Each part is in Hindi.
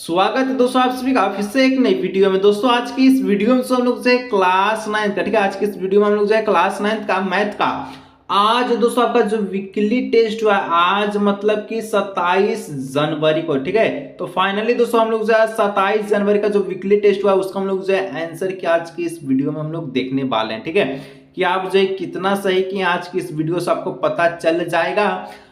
स्वागत है दोस्तों आप सभी का फिर से एक नई वीडियो में। दोस्तों आज की इस वीडियो में हम लोग जो है क्लास 9 का, ठीक है, आज की इस वीडियो में हम लोग जो है क्लास 9 का मैथ का आज दोस्तों आपका जो वीकली टेस्ट हुआ है आज मतलब कि 27 जनवरी को, ठीक है। तो फाइनली दोस्तों हम लोग जो है 27 जनवरी का जो वीकली टेस्ट हुआ है उसका हम लोग जो है आंसर की आज की इस वीडियो में हम लोग देखने वाले हैं, ठीक है, कि आप जो है कितना सही कि आज की इस वीडियो से आपको पता चल जाएगा।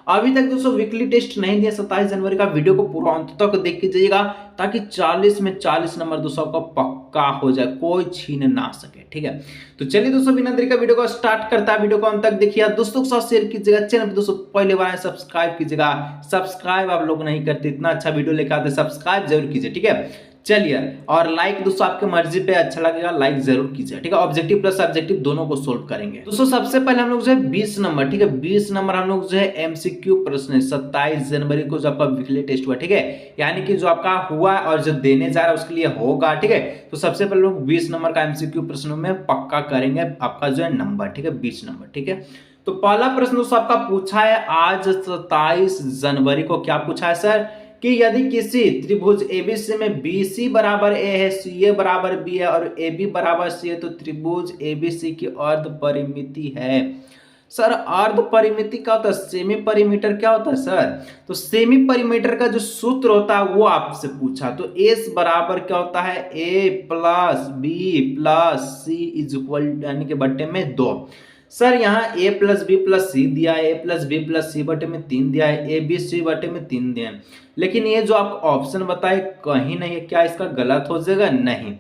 अभी तक दोस्तों वीकली टेस्ट नहीं दिया 27 जनवरी का, वीडियो को पूरा अंत तक देख के जाइएगा ताकि 40 में 40 नंबर दोस्तों आपका पक्का हो जाए, कोई छीन ना सके, ठीक है। तो चलिए दोस्तों बिना देरी का वीडियो को स्टार्ट करता है। वीडियो को अंत तक देखिए, दोस्तों के साथ शेयर कीजिएगा, चैनल पे दोस्तों पहले बार आए सब्सक्राइब कीजिएगा। सब्सक्राइब आप लोग नहीं करते, इतना अच्छा वीडियो लेकर आते, सब्सक्राइब जरूर कीजिए, ठीक है। चलिए, और लाइक दोस्तों आपके मर्जी पे, अच्छा लगेगा लाइक जरूर कीजिए, ठीक है। ऑब्जेक्टिव प्लस सब्जेक्टिव दोनों को सोल्व करेंगे। दोस्तों सबसे पहले हम लोग जो है 20 नंबर, ठीक है, 20 नंबर हम लोग जो है एमसीक्यू प्रश्न है 27 जनवरी को जो आपका वीकली टेस्ट हुआ, ठीक है, यानी कि जो आपका हुआ और जो देने जा रहा है उसके लिए होगा, ठीक है। तो सबसे पहले लोग 20 नंबर का एमसीक्यू प्रश्नों में पक्का करेंगे आपका जो है नंबर, ठीक है, 20 नंबर, ठीक है। तो पहला प्रश्न दोस्तों आपका पूछा है आज 27 जनवरी को, क्या पूछा है सर, कि यदि किसी त्रिभुज एबीसी में बीसी बराबर ए है, सीए बराबर बी है और एबी बराबर सी है, तो त्रिभुज एबीसी की अर्ध परिमिति है। सर अर्ध परिमिति क्या होता है, सेमी परिमीटर क्या होता है सर, तो सेमी परिमीटर का जो सूत्र होता है वो आपसे पूछा। तो एस बराबर क्या होता है, A plus B plus C is equal यानी कि बट्टे में 2। सर यहाँ a plus B plus C दिया है, a plus B plus C बटे में 3 दिया है, ए बी सी बटे में 3 दिया है, लेकिन ये जो आपको ऑप्शन बताए कहीं नहीं है, क्या इसका गलत हो जाएगा, नहीं।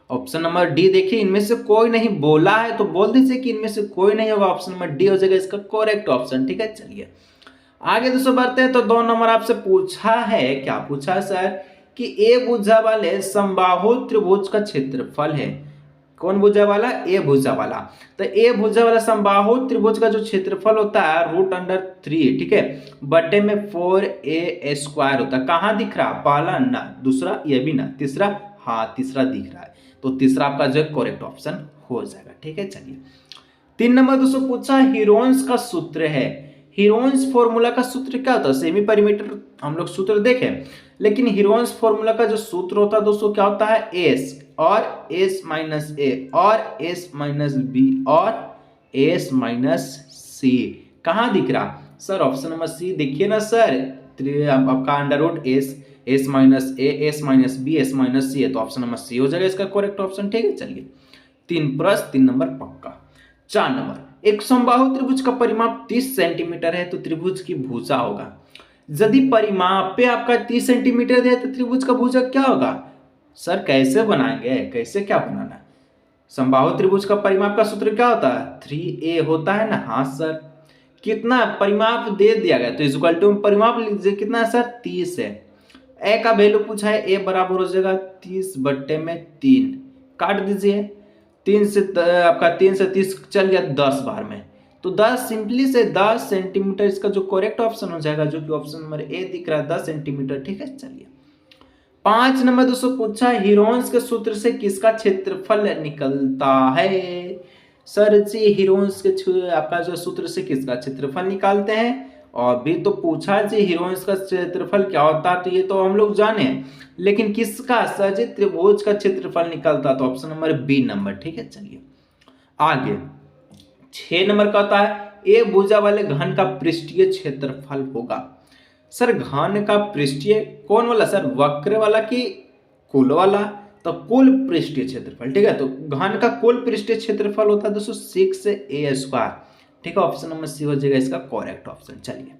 ऑप्शन नंबर डी देखिए, इनमें से कोई नहीं बोला है तो बोल दीजिए कि इनमें से कोई नहीं होगा, ऑप्शन नंबर डी हो जाएगा इसका करेक्ट ऑप्शन, ठीक है। चलिए आगे दोस्तों बढ़ते हैं। तो 2 नंबर आपसे पूछा है, क्या पूछा है सर, कि ए भुजा वाले समबाहु त्रिभुज का क्षेत्रफल है। कौन भुजा वाला, ए भुजा वाला। तो ए भुजा वाला समबाहु त्रिभुज का जो क्षेत्रफल होता है √3, ठीक है, बटे में 4a² होता है। कहाँ दिख रहा, पहला ना, दूसरा ये भी ना, तीसरा हाँ तीसरा दिख रहा है, तो तीसरा आपका जो है करेक्ट ऑप्शन हो जाएगा, ठीक है। चलिए 3 नंबर दोस्तों पूछा हीरोन्स का सूत्र है। हीरोन्स फॉर्मूला का सूत्र क्या होता है, सेमी परिमीटर हम लोग सूत्र देखें, लेकिन हीरोन्स फॉर्मूला का जो सूत्र होता है दोस्तों क्या होता है, एस और एस माइनस ए और एस माइनस बी और एस माइनस सी। कहाँ दिख रहा सर, ऑप्शन नंबर सी देखिए ना सर, आपका under root S minus A S minus B S minus C है, तो ऑप्शन नंबर सी हो जाएगा इसका करेक्ट ऑप्शन, ठीक है। चलिए 3+3 नंबर पक्का। 4 नंबर, एक समबाहु त्रिभुज का परिमाप 30 सेंटीमीटर है, तो त्रिभुज की भुजा होगा। यदि परिमाप पे आपका 30 सेंटीमीटर है तो त्रिभुज का भुजा क्या होगा, सर कैसे बनाएंगे, कैसे क्या बनाना, समबाहु त्रिभुज का परिमाप का सूत्र क्या होता है, 3a होता है ना। हाँ सर, कितना परिमाप दे दिया गया तो इक्वल टू परिमाप लिख दीजिए, कितना है सर 30 है। ए का वैल्यू पूछा है, ए बराबर हो जाएगा 30 बट्टे में 3, काट दीजिए, 3 से आपका 3 से 30 चल गया 10 बार में, तो 10 सिंपली से 10 सेंटीमीटर इसका जो करेक्ट ऑप्शन हो जाएगा, जो कि ऑप्शन नंबर ए दिख रहा है 10 सेंटीमीटर, ठीक है। चलिए 5 नंबर दोस्तों पूछा है हीरोन्स के सूत्र से किसका क्षेत्रफल निकलता है। सर जी हीरोन्स के आपका जो सूत्र से किसका क्षेत्रफल निकालते हैं, और भी तो पूछा जी हीरोन्स का क्षेत्रफल क्या होता है, तो ये तो हम लोग जाने, लेकिन किसका सर जी त्रिभुज का क्षेत्रफल निकलता, तो ऑप्शन नंबर बी नंबर, ठीक है। चलिए आगे 6 नंबर का होता है ए भुजा वाले घन का पृष्ठीय क्षेत्रफल होगा। सर घन का पृष्ठीय कौन वाला सर, वक्र वाला कि कुल वाला, तो कुल पृष्ठीय क्षेत्रफल, ठीक है। तो घन का कुल पृष्ठीय क्षेत्रफल होता है दोस्तों 6a², ठीक है, ऑप्शन नंबर सी हो जाएगा इसका करेक्ट ऑप्शन। चलिए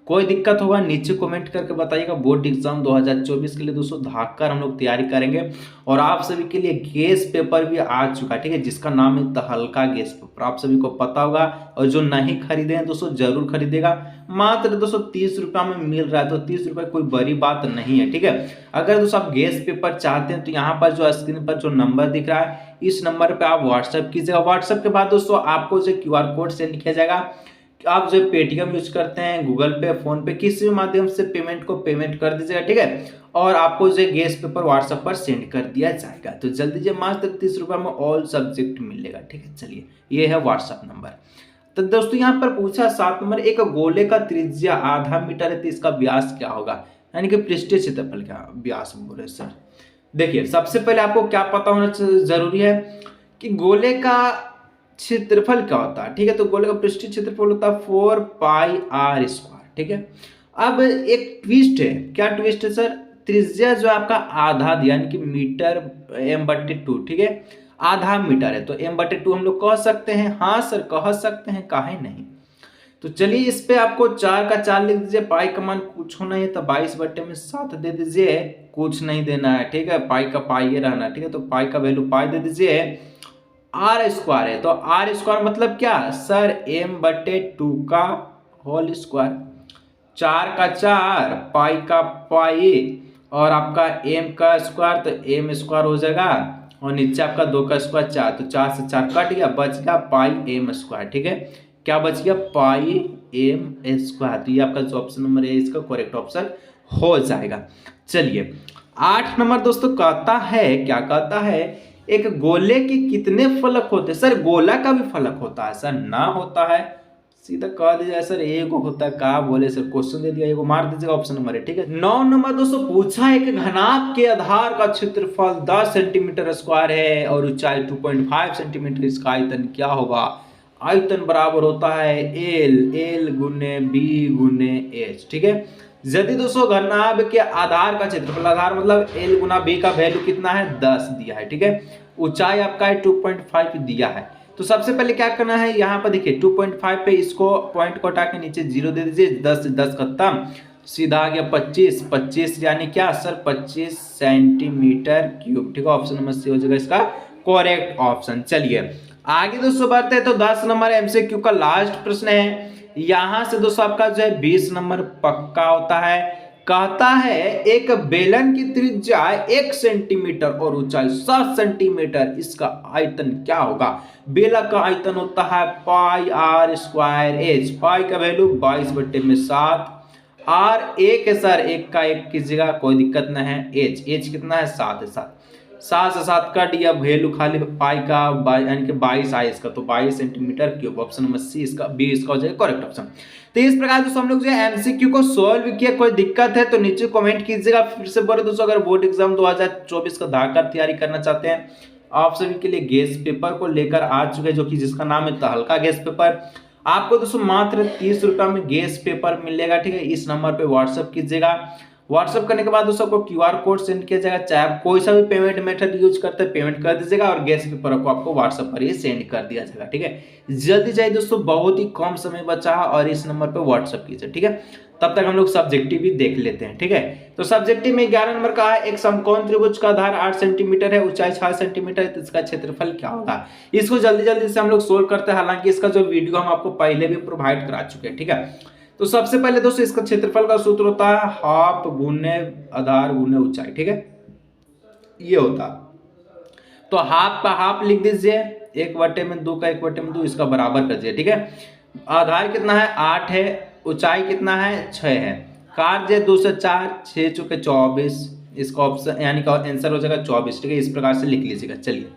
कोई दिक्कत होगा नीचे कमेंट करके बताइएगा। बोर्ड एग्जाम 2024 के लिए दोस्तों धाकर हम लोग तैयारी करेंगे, और आप सभी के लिए गेस पेपर भी आ चुका है, ठीक है, जिसका नाम है तहलका गेस पेपर, आप सभी को पता होगा, और जो नहीं खरीदे हैं दोस्तों जरूर खरीदेगा। मात्र दोस्तों 30 रुपया में मिल रहा है, तो 30 रुपये कोई बड़ी बात नहीं है, ठीक है। अगर दोस्तों आप गेस पेपर चाहते हैं तो यहाँ पर जो स्क्रीन पर जो नंबर दिख रहा है इस नंबर पर आप व्हाट्सएप कीजिएगा। व्हाट्सएप के बाद दोस्तों आपको जो QR कोड सेंड किया जाएगा, आप जो पेटीएम यूज करते हैं, गूगल पे, फोन पे, किसी भी माध्यम से पेमेंट कर दीजिएगा, ठीक है, और आपको जो गैस पेपर व्हाट्सएप पर सेंड कर दिया जाएगा। तो जल्दी से मात्र 30 रुपये में ऑल सब्जेक्ट मिलेगा, ठीक है। चलिए ये है व्हाट्सएप नंबर। तो दोस्तों यहाँ पर पूछा 7 नंबर, एक गोले का त्रिज्या आधा मीटर है तो इसका व्यास क्या होगा, यानी कि पृष्ठीय क्षेत्रफल क्या व्यास बोले सर। देखिए सबसे पहले आपको क्या पता होना जरूरी है कि गोले का क्षेत्रफल क्या होता है, ठीक है। तो गोले का पृष्ठीय क्षेत्रफल होता है 4πr², ठीक है। अब एक ट्विस्ट है, क्या ट्विस्ट है सर, त्रिज्या जो आपका आधा दिया यानी कि मीटर m/2, ठीक है, आधा मीटर है तो m/2 हम लोग कह सकते हैं, हाँ सर कह सकते हैं, काहे नहीं। तो चलिए इस पे आपको 4 का 4 लिख दीजिए, पाई का मान कुछ होना है तो 22/7 दे दीजिए, कुछ नहीं देना है, ठीक है, पाई का पाई ये रहना, ठीक है। तो पाई का वैल्यू पाई दे दीजिए, r² है तो r² मतलब क्या सर m/2 का होल स्क्वायर, 4 का 4 पाई का पाई और आपका m का स्क्वायर तो m² हो जाएगा और नीचे आपका 2 का स्क्वायर 4, तो 4 से 4 कट गया, बच गया पाई m², ठीक है। क्या बच गया पाई m², तो ये आपका जो ऑप्शन नंबर है इसका करेक्ट ऑप्शन हो जाएगा। चलिए 8 नंबर दोस्तों कहता है, क्या कहता है, एक गोले के कितने फलक होते हैं सर, गोला का भी फलक होता है सर, ना होता है सीधा कह दीजिए सर एक होता है, कहा बोले सर, क्वेश्चन दे दिया, एक मार दीजिएगा ऑप्शन नंबर है, ठीक है। 9 नंबर दोस्तों पूछा एक घनाभ के आधार का क्षेत्रफल 10 सेंटीमीटर स्क्वायर है और ऊंचाई 2.5 सेंटीमीटर, इसका आयतन क्या होगा। आयतन बराबर होता है एल गुने बी गुने एच, ठीक है। यदि दोस्तों घनाभ के आधार का क्षेत्रफल, आधार मतलब एल गुना बी का वैल्यू कितना है 10 दिया है, ठीक है, ऊंचाई आपका है 2.5 दिया है, तो सबसे पहले क्या करना है, यहाँ पर देखिए 2.5 पे इसको पॉइंट को हटा के नीचे 0 दे दीजिए, 10 से 10 खत्म, सीधा आ गया 25 यानी क्या सर 25 सेंटीमीटर क्यूब, ठीक है। ऑप्शन नंबर सी हो जाएगा इसका करेक्ट ऑप्शन। चलिए आगे दोस्तों बढ़ते हैं, तो 10 नंबर MCQ का लास्ट प्रश्न है, यहां से दोस्तों आपका जो है 20 नंबर पक्का होता है। कहता है एक बेलन की त्रिज्या 1 सेंटीमीटर और ऊंचाई 7 सेंटीमीटर, इसका आयतन क्या होगा। बेला का आयतन होता है πr²h, पाई का वैल्यू 22/7, r 1 है सर, 1 का 1 कीजिएगा कोई दिक्कत नहीं है, h कितना है 7 है, 7 से 7 कट या वैल्यू खाली पाई का यानी कि 22 आए इसका, तो 22 centimetre cube, option number C इसका बी इसका हो जाएगा करेक्ट ऑप्शन। तो इस प्रकार दोस्तों हम लोग जो MCQ को सॉल्व किया, कोई दिक्कत है तो नीचे कमेंट कीजिएगा। फिर से बोले दोस्तों अगर बोर्ड एग्जाम 2024 का धाकर तैयारी करना चाहते हैं, आप सभी के लिए गैस पेपर को लेकर आ चुके हैं, जो कि जिसका नाम है तहलका गैस पेपर। आपको दोस्तों मात्र 30 रुपया में गैस पेपर मिलेगा, ठीक है। इस नंबर पे व्हाट्सअप कीजिएगा, व्हाट्सअप करने के बाद दोस्तों आपको QR कोड सेंड किया जाएगा, चाहे आप कोई सा भी पेमेंट मेथड यूज करते हैं पेमेंट कर दीजिएगा और गैस पेपर को आपको व्हाट्सअप पर ही सेंड कर दिया जाएगा, ठीक है। जल्दी चाहिए दोस्तों, बहुत ही कम समय बचा है और इस नंबर पर व्हाट्सअप कीजिए, ठीक है। तब तक हम लोग सब्जेक्टिव भी देख लेते हैं, ठीक है। तो सब्जेक्टिव में 11 नंबर का है, एक समकोण त्रिभुज का आधार 8 सेंटीमीटर है, ऊंचाई 6 सेंटीमीटर है, तो इसका क्षेत्रफल क्या होगा। इसको जल्दी जल्दी से हम लोग सोल्व करते हैं, हालांकि इसका जो वीडियो हम आपको पहले भी प्रोवाइड करा चुके हैं, ठीक है। तो सबसे पहले दोस्तों इसका क्षेत्रफल का सूत्र होता है हाफ गुने आधार गुने ऊंचाई, ठीक है, ये होता। तो हाफ का हाफ लिख दीजिए, 1/2 का 1/2 इसका बराबर कर दीजिए, ठीक है। आधार कितना है 8 है, ऊंचाई कितना है 6 है, काट दिए 2 से 4, 6 चुके 24, इसका ऑप्शन यानी कि आंसर हो जाएगा 24, ठीक है। इस प्रकार से लिख लीजिएगा। चलिए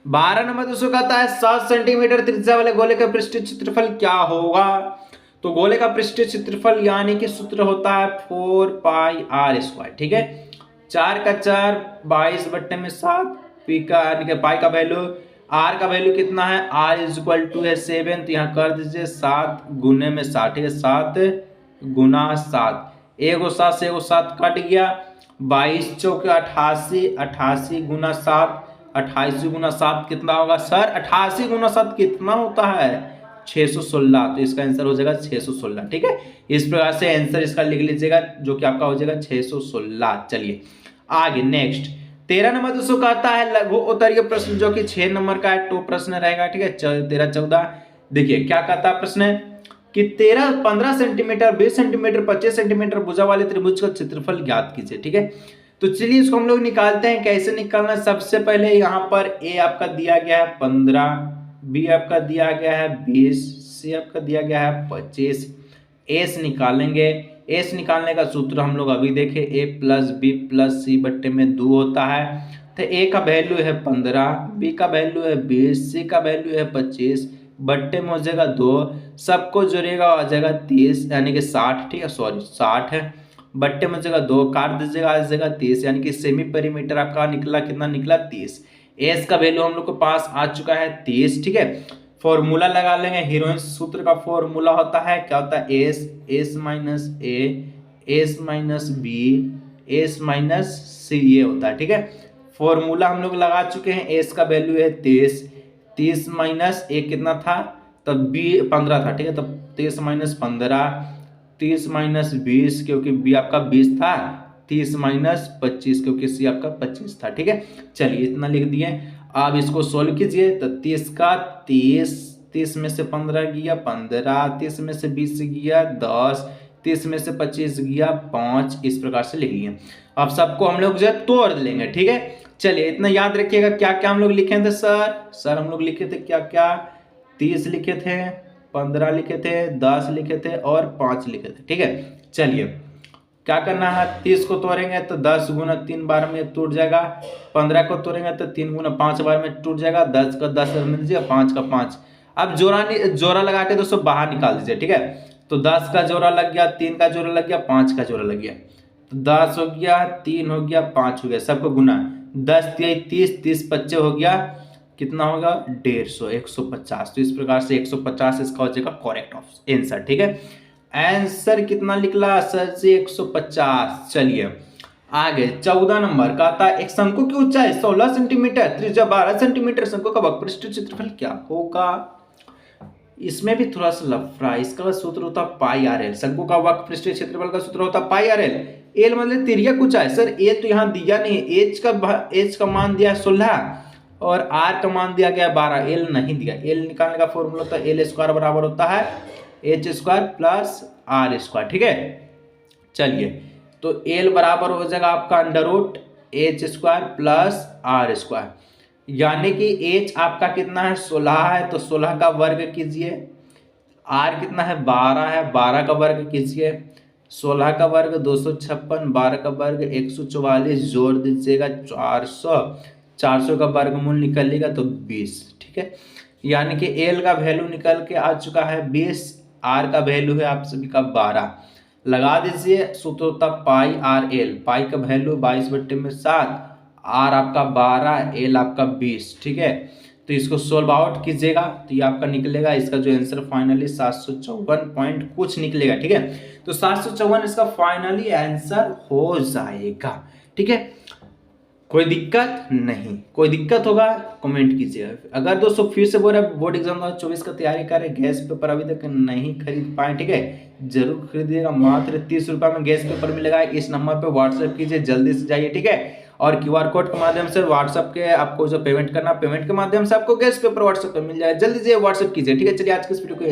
12 नंबर दोस्तों कहता है 7 सेंटीमीटर त्रिज्या वाले गोले का पृष्ठीय क्षेत्रफल क्या होगा। तो गोले का पृष्ठीय क्षेत्रफल यानी कि सूत्र होता है 4πr², ठीक है। 4 का 4 22/7, पी का यानी कि पाई का वैल्यू, r का वैल्यू कितना है, r = 7, तो यहाँ कर दीजिए 7 गुने में 7, ठीक है, 7 गुना 7, एगो 7 से एगो 7 कट गया, 22 चौके 88, 88 गुना 7, 88 गुना 7 कितना होगा सर, 88 गुना 7 कितना होता है 616, तो इसका आंसर हो जाएगा 616, ठीक है। इस प्रकार से आंसर इसका लिख लीजिएगा, जो कि आपका हो जाएगा 616। चलिए आगे नेक्स्ट 13 नंबर दोस्तों कहता है लघु उत्तरीय प्रश्न, जो कि 6 नंबर का है, तो प्रश्न रहेगा, ठीक है। 13 14 देखिए क्या कहता है प्रश्न कि 15 सेंटीमीटर 20 सेंटीमीटर 25 सेंटीमीटर भुजा वाले त्रिभुज का क्षेत्रफल ज्ञात कीजिए, ठीक है। तो चलिए इसको हम लोग निकालते हैं, कैसे निकालना है। सबसे पहले यहाँ पर ए आपका दिया गया है 15, बी आपका दिया गया है 20, सी आपका दिया गया है 25, एस निकालेंगे। एस निकालने का सूत्र हम लोग अभी देखे, ए प्लस बी प्लस सी बट्टे में 2 होता है, तो ए का वैल्यू है 15, बी का वैल्यू है 20, सी का वैल्यू है 25, बट्टे में हो जाएगा 2, सबको जोड़ेगा आ जाएगा 30 यानी कि 60, ठीक है, सॉरी 60 है, बट्टे में जगह 2 काट दीजिएगा, इस जगह 30, यानी कि सेमी पेरीमीटर आपका निकला, कितना निकला 30। एस का वैल्यू हम लोग के पास आ चुका है 30, ठीक है। फॉर्मूला लगा लेंगे, हीरोइन सूत्र का फॉर्मूला होता है, क्या होता है, S minus A, S minus B, S minus C, ये होता है, ठीक है। फॉर्मूला हम लोग लगा चुके हैं, एस का वैल्यू है 30, 30 माइनस ए कितना था, तब बी 15 था, ठीक है। तब 30 माइनस 15, 30 माइनस 20 क्योंकि बी आपका 20 था, 30 माइनस 25 क्योंकि सी आपका 25 था, ठीक है। चलिए इतना लिख दिए। अब इसको सोल्व कीजिए, तो 30 का 30, 30 में से 15 गया 15, 30 में से 20 गया 10, 30 में से 25 गया 5, इस प्रकार से लिख लिए। अब सबको हम लोग जो है तोड़ लेंगे, ठीक है। चलिए इतना याद रखिएगा, क्या क्या हम लोग लिखे थे सर हम लोग लिखे थे क्या क्या, 30 लिखे थे, 15 लिखे थे, 10 लिखे थे और 5 लिखे थे, ठीक है। चलिए क्या करना है, 30 को तोड़ेंगे तो 10 गुना 3 बार में टूट जाएगा, 15 को तोड़ेंगे तो 3 गुना 5 बार में टूट जाएगा, 10 का 10 मिल दीजिए, 5 का 5। अब जोड़ा लगा के दोस्तों बाहर निकाल दीजिए, ठीक है। तो 10 का जोड़ा लग गया, 3 का जोड़ा लग गया, 5 का जोड़ा लग गया, तो 10 हो गया, 3 हो गया, 5 हो गया, सबको गुना, 10 30, 30 25 हो गया, कितना होगा 150, 150। तो इस प्रकार से 150 इसका हो जाएगा करेक्ट आंसर, ठीक है। आंसर कितना निकला सर जी 150। चलिए आगे 14 नंबर का आता है, एक शंकु की ऊंचाई 16 सेंटीमीटर, त्रिज्या 12 सेंटीमीटर, शंकु का वक्रपृष्ठ क्षेत्रफल क्या होगा। इसमें भी थोड़ा सा लफड़ा, इसका सूत्र होता है पाई आर एल, शंकु का वक्रपृष्ठ क्षेत्रफल का सूत्र होता है पाई आर एल। एल मतलब तिर्यक ऊंचाई, सर ए तो यहाँ दिया नहीं, एच का मान दिया 16 और आर का मान दिया गया 12, एल नहीं दिया। एल निकालने का फॉर्मूला होता है एल स्क्वायर बराबर होता है h square plus r square, ठीक है। चलिए तो एल बराबर हो जाएगा आपका under root h square plus r square, यानी कि एच आपका कितना है 16 है, तो 16 का वर्ग कीजिए, आर कितना है 12 है, 12 का वर्ग कीजिए, 16 का वर्ग 256, 12 का वर्ग 144, जोड़ दीजिएगा 400, 400 का वर्गमूल निकलेगा तो 20, ठीक है। यानी कि एल का वैल्यू निकल के आ चुका है 20, आर का वैल्यू है आप सभी का 12, लगा दीजिए, सूत्र होता पाई आर एल, पाई का वैल्यू 22/7, आर आपका 12, एल आपका 20, ठीक है। तो इसको सोल्व आउट कीजिएगा तो ये आपका निकलेगा, इसका जो आंसर फाइनली 754 पॉइंट कुछ निकलेगा, ठीक है। तो 754 इसका फाइनली आंसर हो जाएगा, ठीक है। कोई दिक्कत नहीं, कोई दिक्कत होगा कमेंट कीजिएगा। अगर दोस्तों फिर से बोल रहे बोर्ड एग्जाम 2024 का तैयारी करें, गैस पेपर अभी तक नहीं खरीद पाए, ठीक है, जरूर खरीदिएगा, मात्र 30 रुपये में गैस पेपर मिलेगा। इस नंबर पे व्हाट्सएप कीजिए, जल्दी से जाइए, ठीक है। और QR कोड के माध्यम से व्हाट्सएप के आपको जो पेमेंट करना, पेमेंट के माध्यम से आपको गैस पेपर व्हाट्सएप पर मिल जाए, जल्दी से व्हाट्सएप कीजिए, ठीक है। चलिए आज के इस वीडियो को